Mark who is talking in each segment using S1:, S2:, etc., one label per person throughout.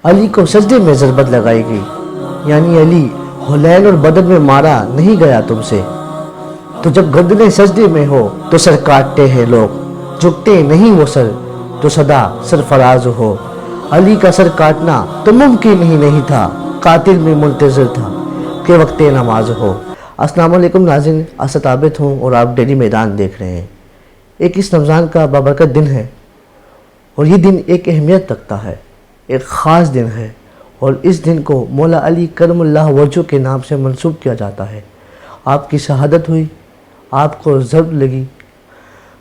S1: علی کو سجدے میں ضربت لگائی گئی، یعنی علی حنین اور بدر میں مارا نہیں گیا تم سے، تو جب گردنیں سجدے میں ہو تو سر کاٹتے ہیں لوگ، جھکتے نہیں وہ سر جو سدا سرفراز ہو۔ علی کا سر کاٹنا تو ممکن ہی نہیں تھا، قاتل میں منتظر تھا کہ وقت نماز ہو۔ السلام علیکم ناظرین، اسد عابد ہوں اور آپ ڈیلی میدان دیکھ رہے ہیں۔ ایک اس رمضان کا بابرکت دن ہے اور یہ دن ایک اہمیت رکھتا ہے، ایک خاص دن ہے، اور اس دن کو مولا علی کرم اللہ وجہہ کے نام سے منسوب کیا جاتا ہے۔ آپ کی شہادت ہوئی، آپ کو ضرب لگی۔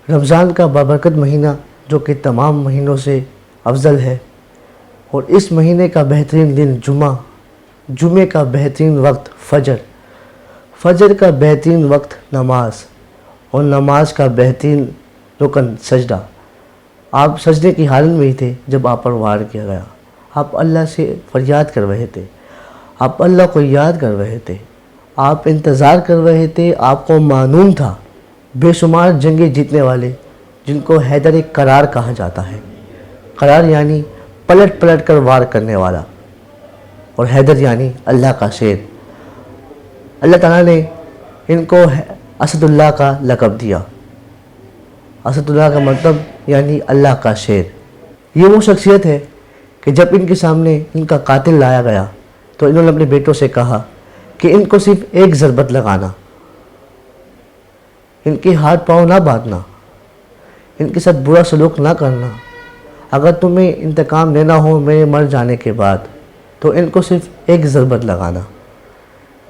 S1: رمضان کا بابرکت مہینہ جو کہ تمام مہینوں سے افضل ہے، اور اس مہینے کا بہترین دن جمعے کا بہترین وقت فجر کا بہترین وقت نماز، اور نماز کا بہترین رکن سجدہ۔ آپ سجدے کی حالت میں ہی تھے جب آپ پر وار کیا گیا۔ آپ اللہ سے فریاد کر رہے تھے، آپ اللہ کو یاد کر رہے تھے، آپ انتظار کر رہے تھے۔ آپ کو معلوم تھا بے شمار جنگیں جیتنے والے، جن کو حیدر کرار کہا جاتا ہے۔ کرار یعنی پلٹ کر وار کرنے والا، اور حیدر یعنی اللہ کا شیر۔ اللہ تعالیٰ نے ان کو اسد اللہ کا لقب دیا۔ اسد اللہ کا مطلب یعنی اللہ کا شیر۔ یہ وہ شخصیت ہے کہ جب ان کے سامنے ان کا قاتل لایا گیا تو انہوں نے اپنے بیٹوں سے کہا کہ ان کو صرف ایک ضربت لگانا، ان کے ہاتھ پاؤں نہ باندھنا، ان کے ساتھ برا سلوک نہ کرنا۔ اگر تمہیں انتقام لینا ہو میرے مر جانے کے بعد تو ان کو صرف ایک ضربت لگانا،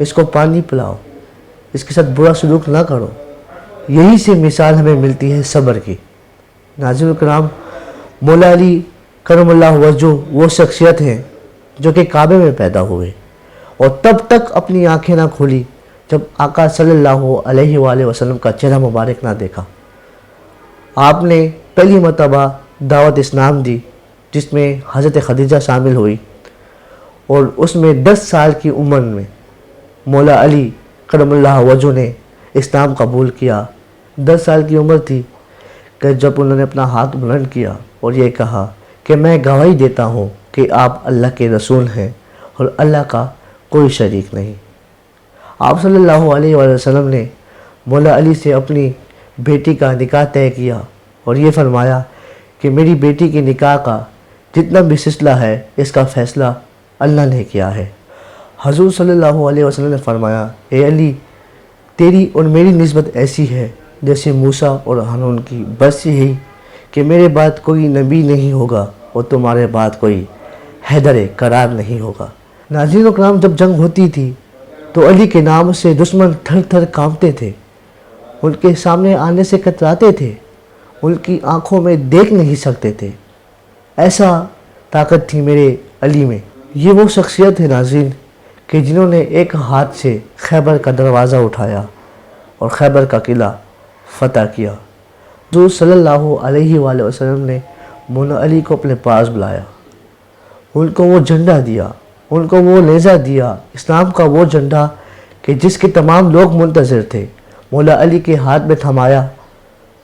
S1: اس کو پانی پلاؤ، اس کے ساتھ برا سلوک نہ کرو۔ یہی سے مثال ہمیں ملتی ہے صبر کی۔ ناظرین کرام، مولا علی کرم اللہ وجہہ وہ شخصیت ہیں جو کہ کعبے میں پیدا ہوئے اور تب تک اپنی آنکھیں نہ کھولی جب آقا صلی اللہ علیہ وآلہ وسلم کا چہرہ مبارک نہ دیکھا۔ آپ نے پہلی مرتبہ دعوت اسلام دی، جس میں حضرت خدیجہ شامل ہوئی، اور اس میں 10 سال کی عمر میں مولا علی کرم اللہ وجہہ نے اسلام قبول کیا۔ 10 سال کی عمر تھی کہ جب انہوں نے اپنا ہاتھ بلند کیا اور یہ کہا کہ میں گواہی دیتا ہوں کہ آپ اللہ کے رسول ہیں اور اللہ کا کوئی شریک نہیں۔ آپ صلی اللہ علیہ وآلہ وسلم نے مولا علی سے اپنی بیٹی کا نکاح طے کیا اور یہ فرمایا کہ میری بیٹی کے نکاح کا جتنا بھی سلسلہ ہے اس کا فیصلہ اللہ نے کیا ہے۔ حضور صلی اللہ علیہ وسلم نے فرمایا، اے علی، تیری اور میری نسبت ایسی ہے جیسے موسیٰ اور ہارون کی، بس یہی کہ میرے بعد کوئی نبی نہیں ہوگا اور تمہارے بعد کوئی حیدر کرار نہیں ہوگا۔ ناظرین اکرام، جب جنگ ہوتی تھی تو علی کے نام سے دشمن تھر تھر کانپتے تھے، ان کے سامنے آنے سے کتراتے تھے، ان کی آنکھوں میں دیکھ نہیں سکتے تھے، ایسا طاقت تھی میرے علی میں۔ یہ وہ شخصیت ہے ناظرین کہ جنہوں نے ایک ہاتھ سے خیبر کا دروازہ اٹھایا اور خیبر کا قلعہ فتح کیا۔ حضور صلی اللہ علیہ وآلہ وسلم نے مولا علی کو اپنے پاس بلایا، ان کو وہ جھنڈا دیا، ان کو وہ نیزہ دیا، اسلام کا وہ جھنڈا کہ جس کے تمام لوگ منتظر تھے، مولا علی کے ہاتھ میں تھمایا،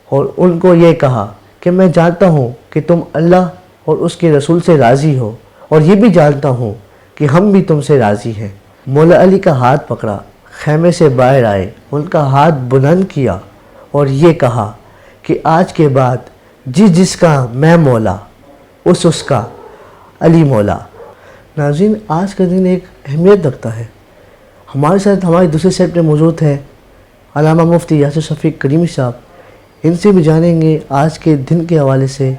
S1: اور ان کو یہ کہا کہ میں جانتا ہوں کہ تم اللہ اور اس کے رسول سے راضی ہو، اور یہ بھی جانتا ہوں کہ ہم بھی تم سے راضی ہیں۔ مولا علی کا ہاتھ پکڑا، خیمے سے باہر آئے، ان کا ہاتھ بلند کیا اور یہ کہا کہ آج کے بعد جس کا میں مولا، اس کا علی مولا۔ ناظرین، آج کا دن ایک اہمیت رکھتا ہے۔ ہمارے ساتھ ہمارے دوسرے سیٹ میں موجود ہے علامہ مفتی یاسر شفیق کریمی صاحب۔ ان سے بھی جانیں گے آج کے دن کے حوالے سے،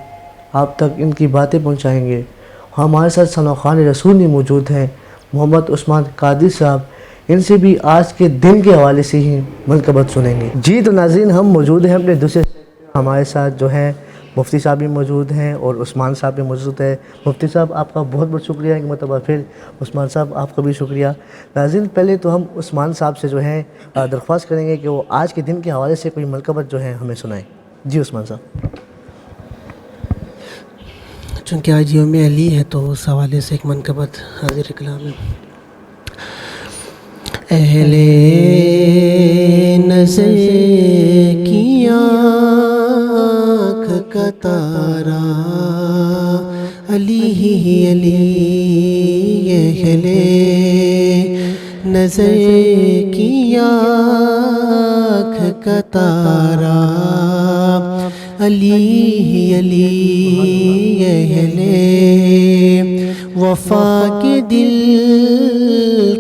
S1: آپ تک ان کی باتیں پہنچائیں گے۔ ہمارے ساتھ ثنا خوان رسول بھی موجود ہیں، محمد عثمان قادری صاحب، ان سے بھی آج کے دن کے حوالے سے ہی منقبت سنیں گے۔ جی تو ناظرین، ہم موجود ہیں اپنے دوسرے، ہمارے ساتھ جو ہیں مفتی صاحب بھی موجود ہیں اور عثمان صاحب بھی موجود ہے۔ مفتی صاحب آپ کا بہت بہت شکریہ ایک مرتبہ پھر، عثمان صاحب آپ کا بھی شکریہ۔ ناظرین، پہلے تو ہم عثمان صاحب سے جو ہے درخواست کریں گے کہ وہ آج کے دن کے حوالے سے کوئی منقبت جو ہے ہمیں سنائیں۔ جی عثمان صاحب۔
S2: چونکہ آج یوم علی ہے تو اس حوالے سے ایک منقبت حاضر کلام ہے۔ اہل نظر کی آنکھ کا تارا علی ہی علی اہلِ نظر کی آنکھ کا تارا، علی علی اہلِ وفا کے دل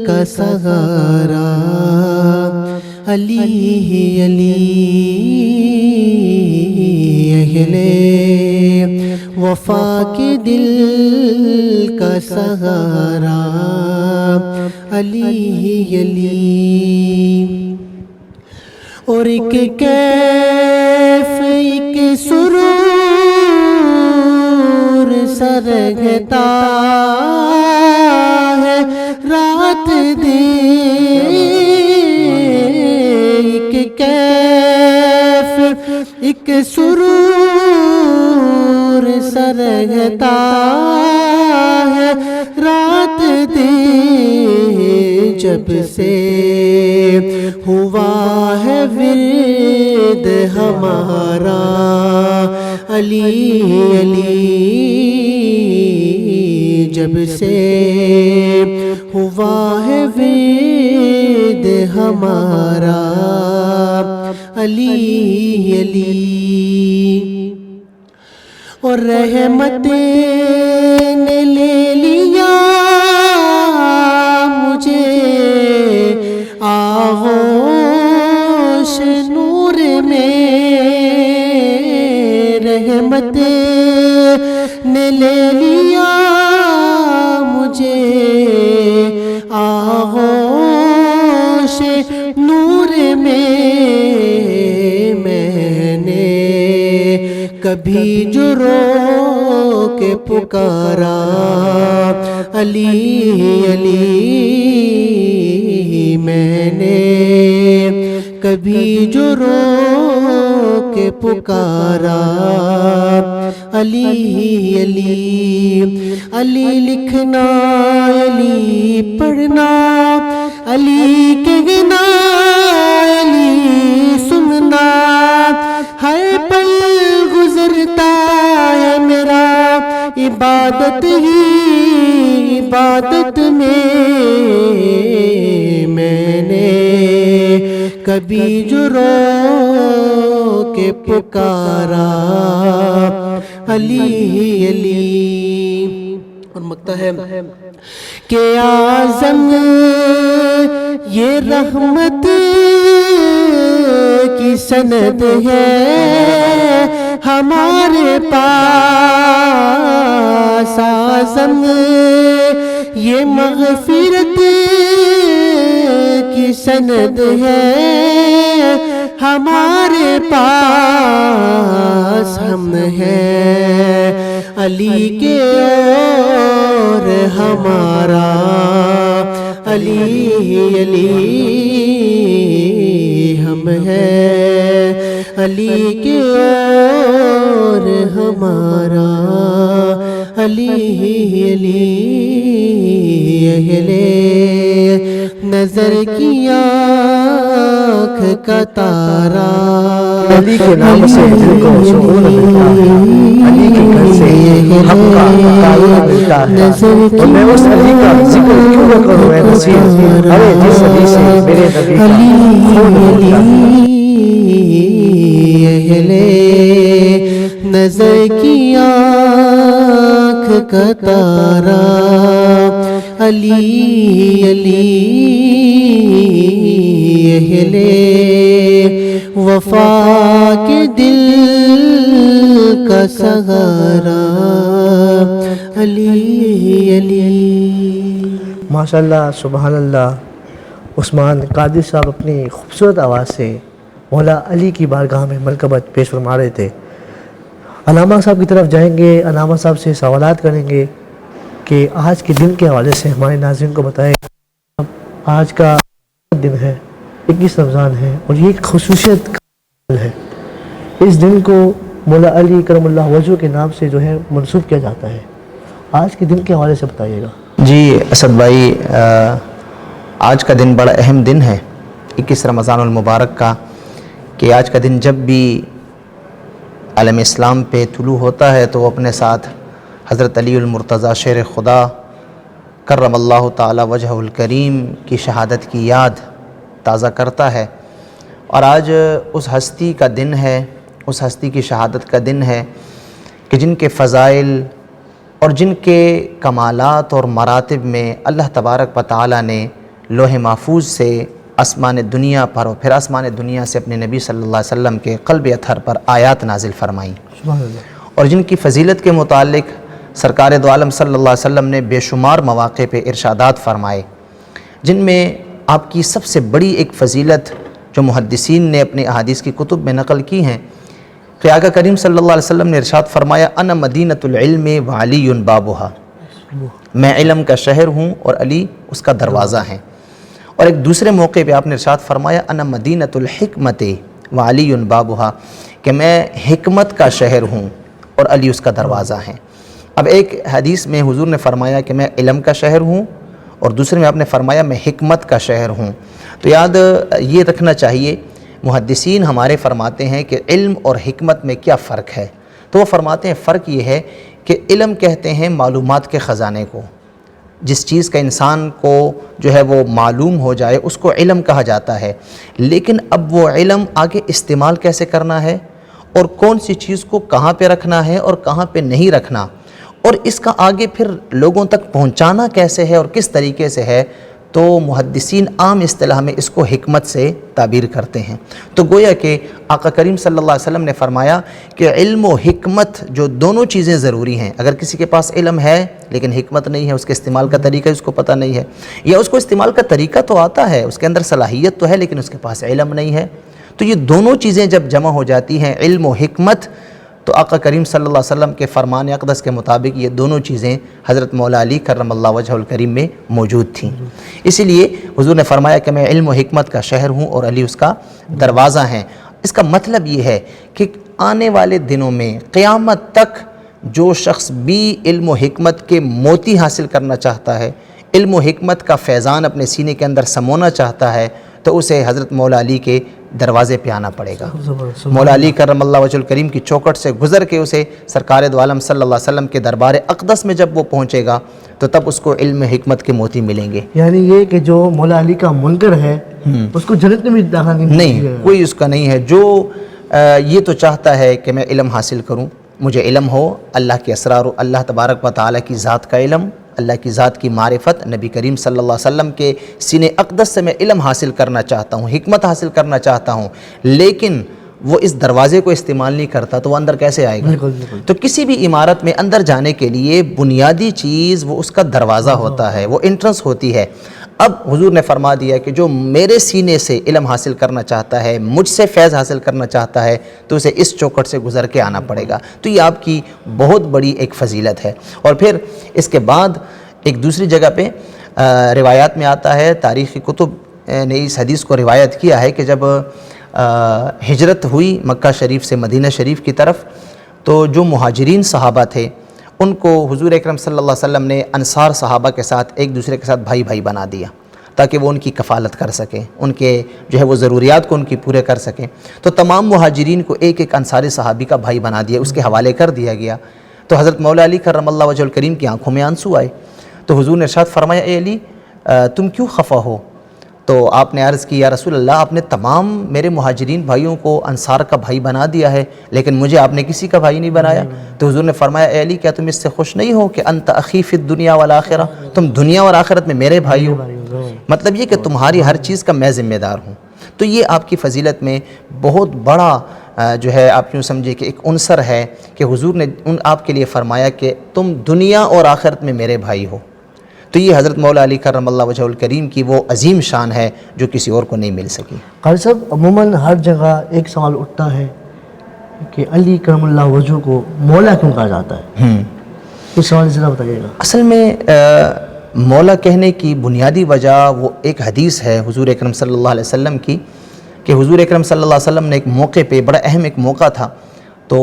S2: کا سہارا، علی علی اہلِ وفا کے دل کا سہارا، علی علی۔ اور ایک کیف ایک سرور سرگتا ہے رات دن، ایک کیف ایک سرور سرگتا ہے رات دن، جب سے ہوا ہے ورد ہمارا، علی علی، جب سے ہوا ہے ورد ہمارا، علی علی۔ اور رحمت نے لے لیا مجھے آغوش نور میں، رحمت نے لے لیا مجھے آغوش نور میں، میں نے کبھی جو رو کے پکارا، علی علی، میں نے کبھی جو رو کے پکارا، علی علی، علی لکھنا علی پڑھنا، علی کہنا علی سننا، ہر پل گزرتا ہے میرا عبادت ہی عبادت میں، میں نے کبھی جو رو کے پکارا، علی علی۔ اور مکتا ہے کہ اعظم یہ رحمت کی سند ہے ہمارے پاس، اعظم یہ مغفرت کی سند ہے ہمارے پاس، ہم ہیں علی کے اور ہمارا، علی علی، ہم ہیں علی کے اور ہمارا، علی علی اہلِ نظر کی آنکھ کا تارا،
S1: علی کے نام سے دل کو سکون ملتا ہے، علی کے گھر سے حق کا تعلق ملتا ہے، تو میں اس علی کا ذکر کیوں نہ کروں اے نصیر، ارے جس علی سے میرے نبی کا خون ملتا ہے۔
S2: اہلِ نظر کی آنکھ کا تارا، علی علی، اہلِ وفا کے دل کا سہارا، علی علی۔
S1: ماشاءاللہ، سبحان اللہ، عثمان قادری صاحب اپنی خوبصورت آواز سے مولا علی کی بارگاہ میں ملکبت پیش فرما رہے تھے۔ علامہ صاحب کی طرف جائیں گے، علامہ صاحب سے سوالات کریں گے کہ آج کے دن کے حوالے سے ہمارے ناظرین کو بتائیں۔ آج کا دن ہے، 21 رمضان ہے، اور یہ ایک خصوصیت ہے، اس دن کو مولا علی کرم اللہ وجہ کے نام سے جو ہے منسوب کیا جاتا ہے۔ آج کے دن کے حوالے سے بتائیے گا۔
S3: جی اسد بھائی، آج کا دن بڑا اہم دن ہے 21 رمضان المبارک کا، کہ آج کا دن جب بھی عالم اسلام پہ طلوع ہوتا ہے تو وہ اپنے ساتھ حضرت علی المرتضیٰ شیر خدا کرم اللہ تعالی وجہ الکریم کی شہادت کی یاد تازہ کرتا ہے، اور آج اس ہستی کا دن ہے، اس ہستی کی شہادت کا دن ہے کہ جن کے فضائل اور جن کے کمالات اور مراتب میں اللہ تبارک و تعالی نے لوح محفوظ سے آسمان دنیا پر اور پھر آسمان دنیا سے اپنے نبی صلی اللہ علیہ وسلم کے قلب اطہر پر آیات نازل فرمائیں،
S1: سبحان اللہ۔
S3: اور جن کی فضیلت کے متعلق سرکار دو عالم صلی اللہ علیہ وسلم نے بے شمار مواقع پہ ارشادات فرمائے، جن میں آپ کی سب سے بڑی ایک فضیلت جو محدثین نے اپنے احادیث کی کتب میں نقل کی ہیں کہ آقا کریم صلی اللہ علیہ وسلم نے ارشاد فرمایا انا مدینۃ العلم وعلی بابھا، میں علم کا شہر ہوں اور علی اس کا دروازہ ہیں۔ اور ایک دوسرے موقع پہ آپ نے ارشاد فرمایا انا مدینۃ الحکمت وعلی بابھا، کہ میں حکمت کا شہر ہوں اور علی اس کا دروازہ ہیں۔ اب ایک حدیث میں حضور نے فرمایا کہ میں علم کا شہر ہوں، اور دوسرے میں آپ نے فرمایا میں حکمت کا شہر ہوں۔ تو یاد یہ رکھنا چاہیے، محدثین ہمارے فرماتے ہیں کہ علم اور حکمت میں کیا فرق ہے، تو وہ فرماتے ہیں فرق یہ ہے کہ علم کہتے ہیں معلومات کے خزانے کو، جس چیز کا انسان کو جو ہے وہ معلوم ہو جائے اس کو علم کہا جاتا ہے، لیکن اب وہ علم آگے استعمال کیسے کرنا ہے اور کون سی چیز کو کہاں پہ رکھنا ہے اور کہاں پہ نہیں رکھنا، اور اس کا آگے پھر لوگوں تک پہنچانا کیسے ہے اور کس طریقے سے ہے، تو محدثین عام اصطلاح میں اس کو حکمت سے تعبیر کرتے ہیں۔ تو گویا کہ آقا کریم صلی اللہ علیہ وسلم نے فرمایا کہ علم و حکمت جو دونوں چیزیں ضروری ہیں، اگر کسی کے پاس علم ہے لیکن حکمت نہیں ہے، اس کے استعمال کا طریقہ اس کو پتہ نہیں ہے، یا اس کو استعمال کا طریقہ تو آتا ہے، اس کے اندر صلاحیت تو ہے لیکن اس کے پاس علم نہیں ہے، تو یہ دونوں چیزیں جب جمع ہو جاتی ہیں علم و حکمت، تو آقا کریم صلی اللہ علیہ وسلم کے فرمان اقدس کے مطابق یہ دونوں چیزیں حضرت مولا علی کرم اللہ وجہ الکریم میں موجود تھیں۔ اسی لیے حضور نے فرمایا کہ میں علم و حکمت کا شہر ہوں اور علی اس کا دروازہ ہیں۔ اس کا مطلب یہ ہے کہ آنے والے دنوں میں قیامت تک جو شخص بھی علم و حکمت کے موتی حاصل کرنا چاہتا ہے، علم و حکمت کا فیضان اپنے سینے کے اندر سمونا چاہتا ہے، تو اسے حضرت مولا علی کے دروازے پہ آنا پڑے گا۔ مولا علی کرم اللہ وجہ الکریم کی چوکٹ سے گزر کے اسے سرکار دو عالم صلی اللہ علیہ وسلم کے دربار اقدس میں جب وہ پہنچے گا تو تب اس کو علم حکمت کے موتی ملیں گے۔
S1: یعنی یہ کہ جو مولا علی کا منکر ہے اس کو جنت میں بھی داخلہ
S3: نہیں، کوئی اس کا نہیں ہے۔ جو یہ تو چاہتا ہے کہ میں علم حاصل کروں، مجھے علم ہو اللہ کے اسرار، اللہ تبارک و تعالیٰ کی ذات کا علم، اللہ کی ذات کی معرفت، نبی کریم صلی اللہ علیہ وسلم کے سینے اقدس سے میں علم حاصل کرنا چاہتا ہوں، حکمت حاصل کرنا چاہتا ہوں، لیکن وہ اس دروازے کو استعمال نہیں کرتا تو وہ اندر کیسے آئے گا؟ تو کسی بھی عمارت میں اندر جانے کے لیے بنیادی چیز وہ اس کا دروازہ ہوتا ہے، وہ انٹرنس ہوتی ہے۔ اب حضور نے فرما دیا کہ جو میرے سینے سے علم حاصل کرنا چاہتا ہے، مجھ سے فیض حاصل کرنا چاہتا ہے، تو اسے اس چوکٹ سے گزر کے آنا پڑے گا۔ تو یہ آپ کی بہت بڑی ایک فضیلت ہے۔ اور پھر اس کے بعد ایک دوسری جگہ پہ روایات میں آتا ہے، تاریخی کتب نے اس حدیث کو روایت کیا ہے کہ جب ہجرت ہوئی مکہ شریف سے مدینہ شریف کی طرف، تو جو مہاجرین صحابہ تھے ان کو حضور اکرم صلی اللہ علیہ وسلم نے انصار صحابہ کے ساتھ ایک دوسرے کے ساتھ بھائی بھائی بنا دیا تاکہ وہ ان کی کفالت کر سکیں، ان کے جو ہے وہ ضروریات کو ان کی پورے کر سکیں۔ تو تمام مہاجرین کو ایک ایک انصاری صحابی کا بھائی بنا دیا، اس کے حوالے کر دیا گیا۔ تو حضرت مولا علی کرم اللہ وجہ الکریم کی آنکھوں میں آنسو آئے، تو حضور نے ارشاد فرمایا اے علی تم کیوں خفا ہو؟ تو آپ نے عرض کی یا رسول اللہ، آپ نے تمام میرے مہاجرین بھائیوں کو انصار کا بھائی بنا دیا ہے لیکن مجھے آپ نے کسی کا بھائی نہیں بنایا۔ تو حضور نے فرمایا اے علی کیا تم اس سے خوش نہیں ہو کہ انت اخی فی الدنیا والآخرہ، تم دنیا اور آخرت میں میرے بھائی ہو، مطلب یہ کہ تمہاری ہر چیز کا میں ذمہ دار ہوں۔ تو یہ آپ کی فضیلت میں بہت بڑا جو ہے آپ یوں سمجھے کہ ایک عنصر ہے کہ حضور نے آپ کے لیے فرمایا کہ تم دنیا اور آخرت میں میرے بھائی ہو۔ تو یہ حضرت مولا علی کرم اللہ وجہ الکریم کی وہ عظیم شان ہے جو کسی اور کو نہیں مل سکی۔
S1: قاری صاحب عموماً ہر جگہ ایک سوال اٹھتا ہے کہ علی کرم اللہ وجہ کو مولا کیوں کہا جاتا ہے؟ اس سوال سے ذرا بتائیے گا۔
S3: اصل میں مولا کہنے کی بنیادی وجہ وہ ایک حدیث ہے حضور اکرم صلی اللہ علیہ وسلم کی کہ حضور اکرم صلی اللہ علیہ وسلم نے ایک موقع پہ، بڑا اہم ایک موقع تھا، تو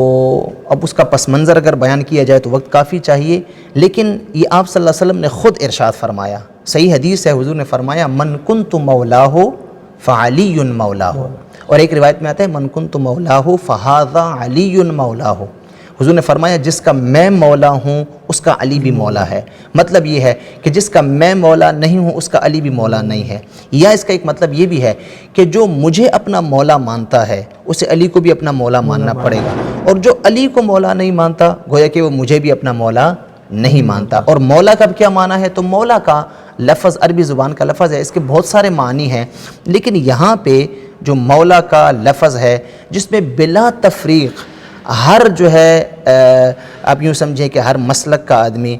S3: اب اس کا پس منظر اگر بیان کیا جائے تو وقت کافی چاہیے، لیکن یہ آپ صلی اللہ علیہ وسلم نے خود ارشاد فرمایا، صحیح حدیث ہے، حضور نے فرمایا من کنت مولاہ فعلی مولاہ، اور ایک روایت میں آتا ہے من کنت مولاہ فہذا علی مولاہ۔ حضور نے فرمایا جس کا میں مولا ہوں اس کا علی بھی مولا ہے. مطلب یہ ہے کہ جس کا میں مولا نہیں ہوں اس کا علی بھی مولا نہیں ہے. یا اس کا ایک مطلب یہ بھی ہے کہ جو مجھے اپنا مولا مانتا ہے اسے علی کو بھی اپنا مولا ماننا پڑے گا, اور جو علی کو مولا نہیں مانتا گویا کہ وہ مجھے بھی اپنا مولا نہیں مانتا. اور مولا کا کیا معنی ہے؟ تو مولا کا لفظ عربی زبان کا لفظ ہے, اس کے بہت سارے معنی ہیں, لیکن یہاں پہ جو مولا کا لفظ ہے جس میں بلا تفریق ہر جو ہے آپ یوں سمجھیں کہ ہر مسلک کا آدمی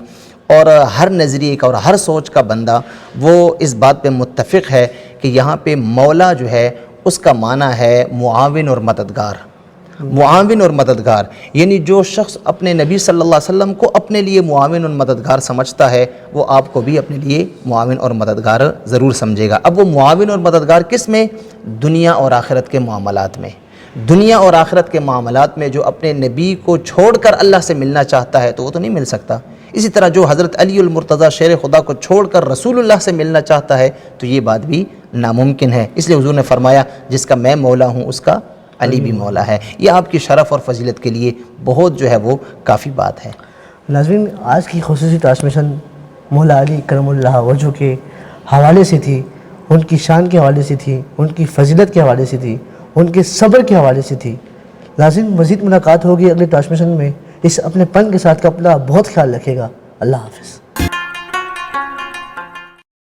S3: اور ہر نظریے کا اور ہر سوچ کا بندہ وہ اس بات پہ متفق ہے کہ یہاں پہ مولا جو ہے اس کا معنی ہے معاون اور مددگار. معاون اور مددگار یعنی جو شخص اپنے نبی صلی اللہ علیہ وسلم کو اپنے لیے معاون اور مددگار سمجھتا ہے وہ آپ کو بھی اپنے لیے معاون اور مددگار ضرور سمجھے گا. اب وہ معاون اور مددگار کس میں؟ دنیا اور آخرت کے معاملات میں. دنیا اور آخرت کے معاملات میں جو اپنے نبی کو چھوڑ کر اللہ سے ملنا چاہتا ہے تو وہ تو نہیں مل سکتا. اسی طرح جو حضرت علی المرتضیٰ شیر خدا کو چھوڑ کر رسول اللہ سے ملنا چاہتا ہے تو یہ بات بھی ناممکن ہے. اس لیے حضور نے فرمایا جس کا میں مولا ہوں اس کا علی بھی مولا ہے. یہ آپ کی شرف اور فضیلت کے لیے بہت جو ہے وہ کافی بات ہے.
S1: ناظرین آج کی خصوصی ٹرانسمیشن مولا علی کرم اللہ وجہ کے حوالے سے تھی, ان کی شان کے حوالے سے تھی, ان کی فضیلت کے حوالے سے تھی, ان کے صبر کے حوالے سے تھی. ناظرین مزید ملاقات ہوگی اگلے ٹرانسمیشن میں. اس اپنے پن کے ساتھ کا اپنا بہت خیال رکھے گا. اللہ حافظ.